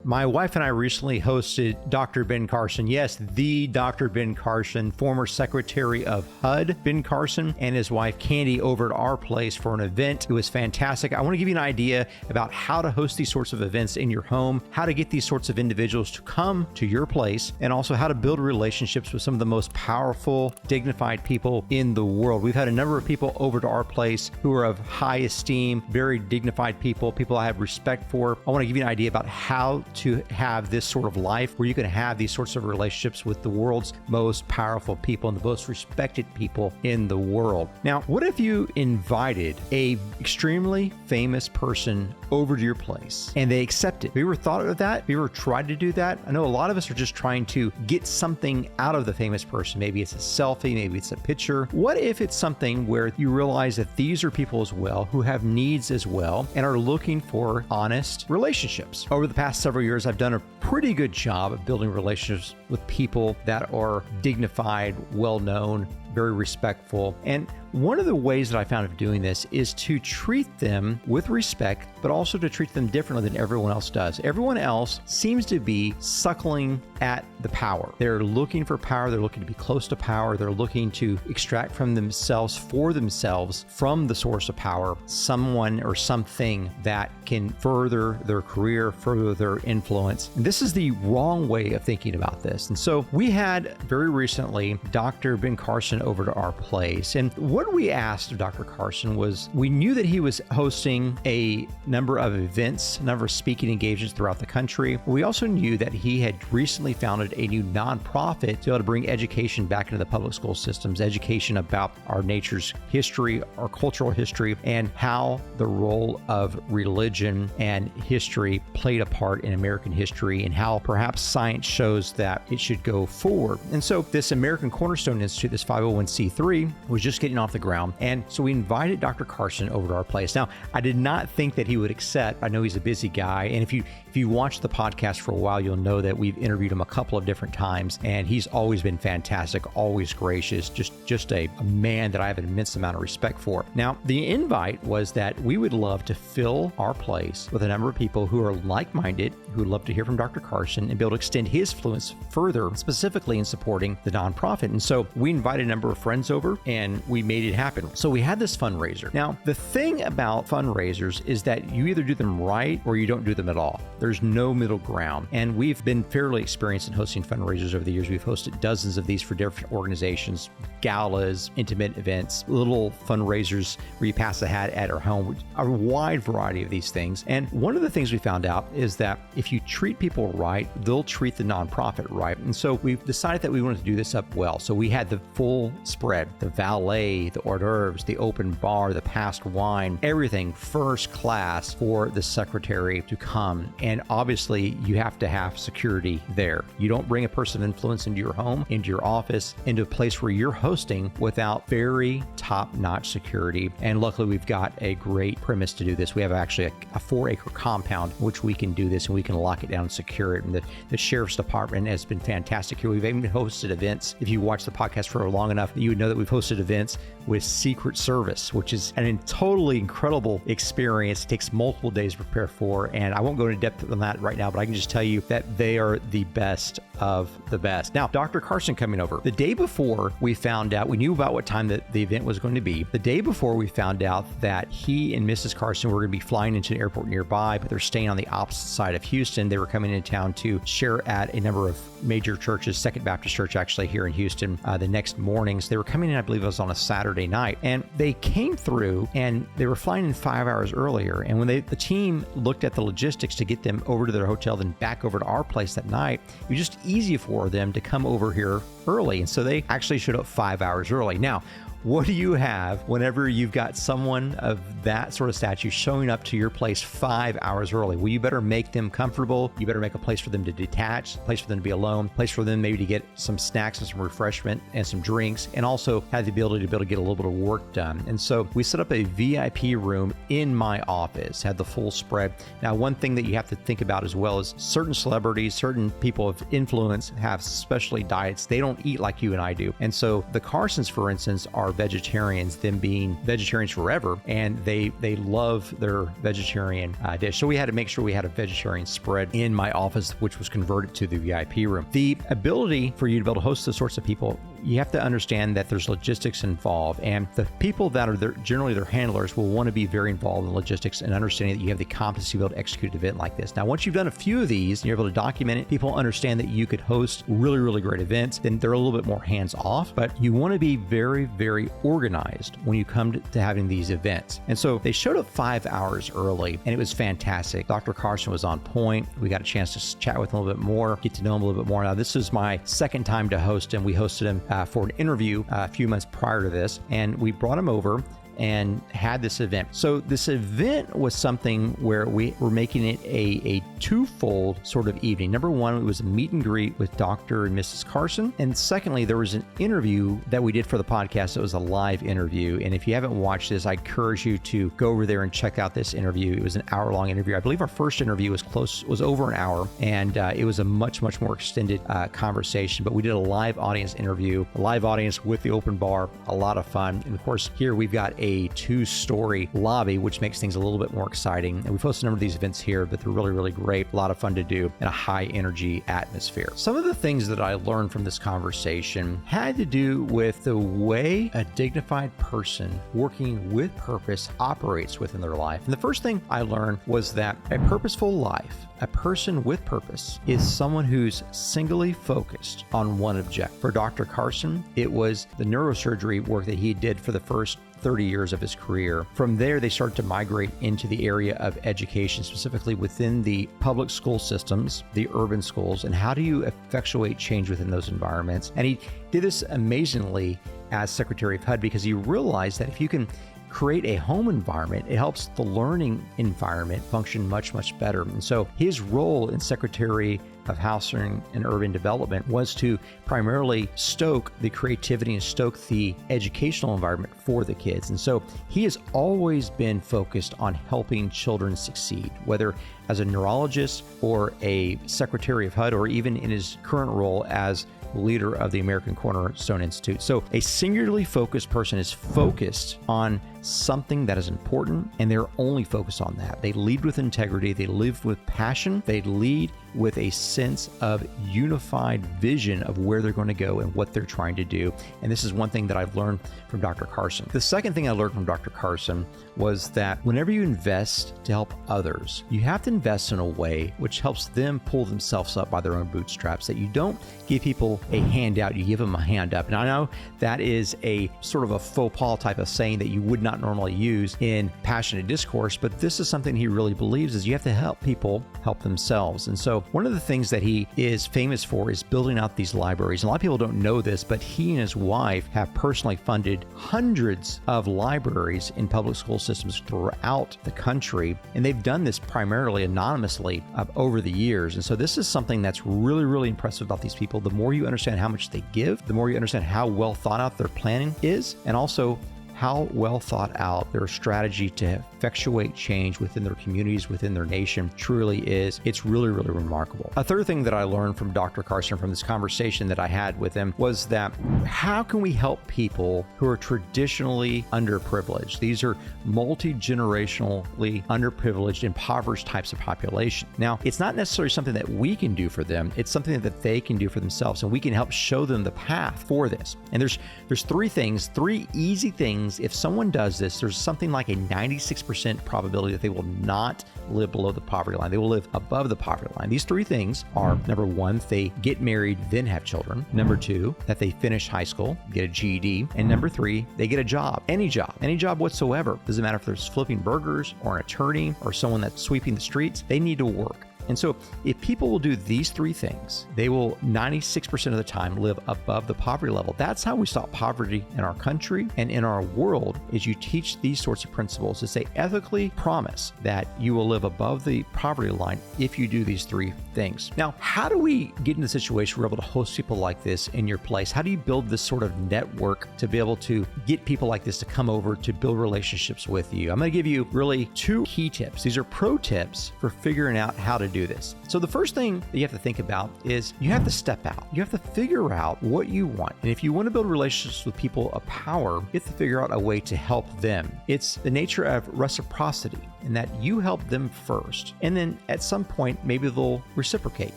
My wife and I recently hosted Dr. Ben Carson. Yes, the Dr. Ben Carson, former Secretary of HUD, Ben Carson, and his wife Candy over at our place for an event. It was fantastic. I want to give you an idea about how to host these sorts of events in your home, how to get these sorts of individuals to come to your place, and also how to build relationships with some of the most powerful, dignified people in the world. We've had a number of people over to our place who are of high esteem, very dignified people I have respect for. I want to give you an idea about how to have this sort of life where you can have these sorts of relationships with the world's most powerful people and the most respected people in the world. Now, what if you invited a extremely famous person over to your place and they accepted? Have you ever thought of that? Have you ever tried to do that? I know a lot of us are just trying to get something out of the famous person. Maybe it's a selfie, maybe it's a picture. What if it's something where you realize that these are people as well who have needs as well and are looking for honest relationships? Over the past several years, I've done a pretty good job of building relationships with people that are dignified, well-known, very respectful. And one of the ways that I found of doing this is to treat them with respect, but also to treat them differently than everyone else does. Everyone else seems to be suckling at the power. They're looking for power. They're looking to be close to power. They're looking to extract from themselves, for themselves, from the source of power, someone or something that can further their career, further their influence. And this is the wrong way of thinking about this. And so we had very recently Dr. Ben Carson over to our place. And what we asked of Dr. Carson was, we knew that he was hosting a number of events, a number of speaking engagements throughout the country. We also knew that he had recently founded a new nonprofit to be able to bring education back into the public school systems, education about our nature's history, our cultural history, and how the role of religion and history played a part in American history and how perhaps science shows that it should go forward. And so this American Cornerstone Institute, this 501c3, was just getting off the ground. And so we invited Dr. Carson over to our place. Now, I did not think that he would accept. I know he's a busy guy. And if you watch the podcast for a while, you'll know that we've interviewed him a couple of different times, and he's always been fantastic, always gracious, just a man that I have an immense amount of respect for. Now, the invite was that we would love to fill our place with a number of people who are like-minded, who would love to hear from Dr. Carson and be able to extend his influence further, specifically in supporting the nonprofit. And so we invited a number of friends over and we made it happen. So we had this fundraiser. Now, the thing about fundraisers is that you either do them right or you don't do them at all. There's no middle ground. And we've been fairly experienced in hosting fundraisers over the years. We've hosted dozens of these for different organizations, galas, intimate events, little fundraisers where you pass a hat at our home, a wide variety of these things. And one of the things we found out is that if you treat people right, they'll treat the nonprofit right. And so we've decided that we wanted to do this up well. So we had the full spread, the valet, the hors d'oeuvres, the open bar, the passed wine, everything first class for the secretary to come. And obviously you have to have security there. You don't bring a person of influence into your home, into your office, into a place where you're hosting without very top-notch security. And luckily we've got a great premise to do this. We have actually a 4-acre compound in which we can do this and we can lock it down and secure it. And the sheriff's department has been fantastic here. We've even hosted events. If you watch the podcast for long enough, you would know that we've hosted events with Secret Service, which is a totally incredible experience. It takes multiple days to prepare for, and I won't go into depth on that right now, but I can just tell you that they are the best of the best. Now, Dr. Carson coming over. The day before we found out, we knew about what time the event was going to be. The day before we found out that he and Mrs. Carson were going to be flying into an airport nearby, but they're staying on the opposite side of Houston. They were coming into town to share at a number of major churches, Second Baptist Church actually here in Houston, the next mornings. They were coming in, I believe it was on a Saturday night, and they came through and they were flying in 5 hours earlier. And when the team looked at the logistics to get them over to their hotel, then back over to our place that night, it was just easy for them to come over here early. And so they actually showed up 5 hours early. Now, what do you have whenever you've got someone of that sort of stature showing up to your place 5 hours early? Well, you better make them comfortable. You better make a place for them to detach, a place for them to be alone, a place for them maybe to get some snacks and some refreshment and some drinks, and also have the ability to be able to get a little bit of work done. And so we set up a VIP room in my office, had the full spread. Now, one thing that you have to think about as well is certain celebrities, certain people of influence have especially diets. They don't eat like you and I do. And so the Carsons, for instance, are are vegetarians, them being vegetarians forever, and they love their vegetarian dish. So we had to make sure we had a vegetarian spread in my office, which was converted to the VIP room. The ability for you to be able to host those sorts of people, you have to understand that there's logistics involved, and the people that are there, generally their handlers, will want to be very involved in logistics and understanding that you have the competency to be able to execute an event like this. Now, once you've done a few of these and you're able to document it, people understand that you could host really, really great events, then they're a little bit more hands-off, but you want to be very, very organized when you come to having these events. And so they showed up 5 hours early, and it was fantastic. Dr. Carson was on point. We got a chance to chat with him a little bit more, get to know him a little bit more. Now, this is my second time to host him. We hosted him for an interview a few months prior to this, and we brought him over and had this event. So this event was something where we were making it a twofold sort of evening. Number one, it was a meet and greet with Dr. and Mrs. Carson. And secondly, there was an interview that we did for the podcast. It was a live interview. And if you haven't watched this, I encourage you to go over there and check out this interview. It was an hour-long interview. I believe our first interview was over an hour, and it was a much more extended conversation. But we did a live audience interview, a live audience with the open bar, a lot of fun. And of course, here we've got a 2-story lobby, which makes things a little bit more exciting. And we've hosted a number of these events here, but they're really, really great. A lot of fun to do in a high energy atmosphere. Some of the things that I learned from this conversation had to do with the way a dignified person working with purpose operates within their life. And the first thing I learned was that a purposeful life, a person with purpose, is someone who's singly focused on one objective. For Dr. Carson, it was the neurosurgery work that he did for the first 30 years of his career. From there, they started to migrate into the area of education, specifically within the public school systems, the urban schools, and how do you effectuate change within those environments. And he did this amazingly as Secretary of HUD, because he realized that if you can create a home environment, it helps the learning environment function much better. And so his role in Secretary of Housing and Urban Development was to primarily stoke the creativity and stoke the educational environment for the kids. And so he has always been focused on helping children succeed, whether as a neurologist or a Secretary of HUD, or even in his current role as leader of the American Cornerstone Institute. So a singularly focused person is focused on something that is important, and they're only focused on that. They lead with integrity, they live with passion, they lead with a sense of unified vision of where they're going to go and what they're trying to do. And this is one thing that I've learned from Dr. Carson. The second thing I learned from Dr. Carson was that whenever you invest to help others, you have to invest in a way which helps them pull themselves up by their own bootstraps, that you don't give people a handout, you give them a hand up. And I know that is a sort of a faux pas type of saying that you would not normally use in passionate discourse, but this is something he really believes, is you have to help people help themselves. And so one of the things that he is famous for is building out these libraries. And a lot of people don't know this, but he and his wife have personally funded hundreds of libraries in public school systems throughout the country. And they've done this primarily anonymously over the years. And so this is something that's really, really impressive about these people. The more you understand how much they give, the more you understand how well thought out their planning is, and also how well thought out their strategy to effectuate change within their communities, within their nation truly is. It's really, really remarkable. A third thing that I learned from Dr. Carson from this conversation that I had with him was that how can we help people who are traditionally underprivileged? These are multi-generationally underprivileged, impoverished types of population. Now, it's not necessarily something that we can do for them. It's something that they can do for themselves, and we can help show them the path for this. And there's three easy things. If someone does this, there's something like a 96% probability that they will not live below the poverty line. They will live above the poverty line. These three things are, number one, they get married, then have children. Number two, that they finish high school, get a GED. And number three, they get a job, any job whatsoever. Doesn't matter if they're flipping burgers or an attorney or someone that's sweeping the streets, they need to work. And so if people will do these three things, they will 96% of the time live above the poverty level. That's how we stop poverty in our country and in our world, is you teach these sorts of principles. Is they ethically promise that you will live above the poverty line if you do these three things. Now, how do we get in the situation where we're able to host people like this in your place? How do you build this sort of network to be able to get people like this to come over to build relationships with you? I'm going to give you really two key tips. These are pro tips for figuring out how to do do this? So the first thing that you have to think about is you have to step out. You have to figure out what you want. And if you want to build relationships with people of power, you have to figure out a way to help them. It's the nature of reciprocity in that you help them first. And then at some point, maybe they'll reciprocate.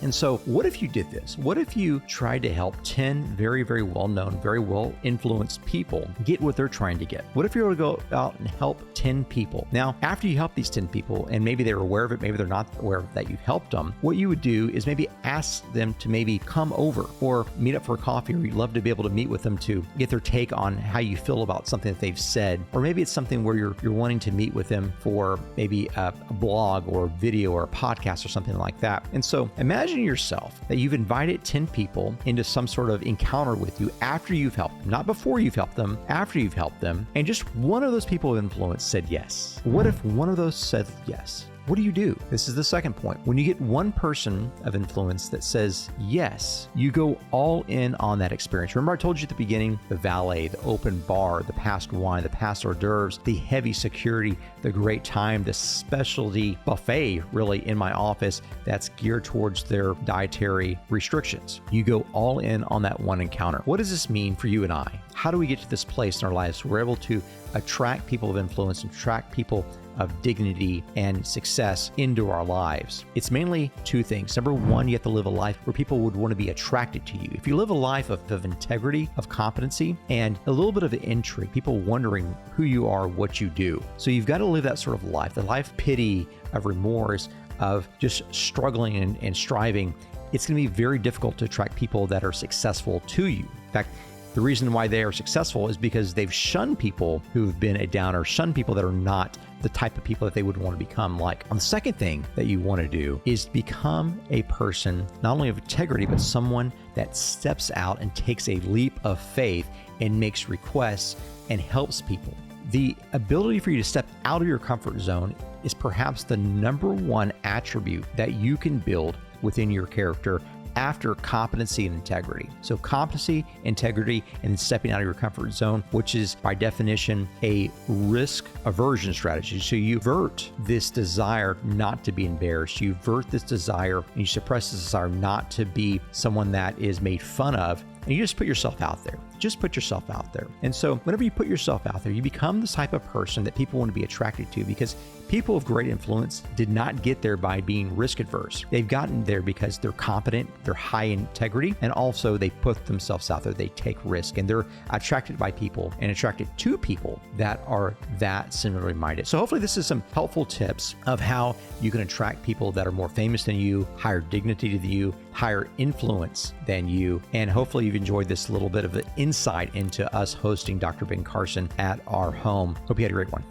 And so what if you did this? What if you tried to help 10 very, very well-known, very well-influenced people get what they're trying to get? What if you were to go out and help 10 people? Now, after you help these 10 people, and maybe they're aware of it, maybe they're not aware of that you've helped them, what you would do is maybe ask them to maybe come over or meet up for a coffee, or you'd love to be able to meet with them to get their take on how you feel about something that they've said. Or maybe it's something where you're wanting to meet with them for maybe a blog or a video or a podcast or something like that. And so imagine yourself that you've invited 10 people into some sort of encounter with you after you've helped them, not before you've helped them, after you've helped them, and just one of those people of influence said yes. What if one of those said yes? What do you do? This is the second point. When you get one person of influence that says yes, you go all in on that experience. Remember I told you at the beginning, the valet, the open bar, the passed wine, the passed hors d'oeuvres, the heavy security, the great time, the specialty buffet really in my office that's geared towards their dietary restrictions. You go all in on that one encounter. What does this mean for you and I? How do we get to this place in our lives where we're able to attract people of influence and attract people of dignity and success into our lives? It's mainly two things. Number one, you have to live a life where people would want to be attracted to you. If you live a life of integrity, of competency, and a little bit of intrigue, people wondering who you are, what you do. So you've got to live that sort of life, the life of pity, of remorse, of just struggling and striving. It's going to be very difficult to attract people that are successful to you. In fact, the reason why they are successful is because they've shunned people who've been a downer, shunned people that are not the type of people that they would want to become like. And the second thing that you want to do is become a person, not only of integrity, but someone that steps out and takes a leap of faith and makes requests and helps people. The ability for you to step out of your comfort zone is perhaps the number one attribute that you can build within your character after competency and integrity. So competency, integrity, and stepping out of your comfort zone, which is by definition a risk aversion strategy. So you avert this desire not to be embarrassed. You avert this desire and you suppress this desire not to be someone that is made fun of. And you just put yourself out there. Just put yourself out there. And so whenever you put yourself out there, you become the type of person that people want to be attracted to, because people of great influence did not get there by being risk adverse. They've gotten there because they're competent, they're high integrity, and also they put themselves out there. They take risk, and they're attracted by people and attracted to people that are that similarly minded. So hopefully this is some helpful tips of how you can attract people that are more famous than you, higher dignity than you, higher influence than you. And hopefully you've enjoyed this little bit of an insight into us hosting Dr. Ben Carson at our home. Hope you had a great one.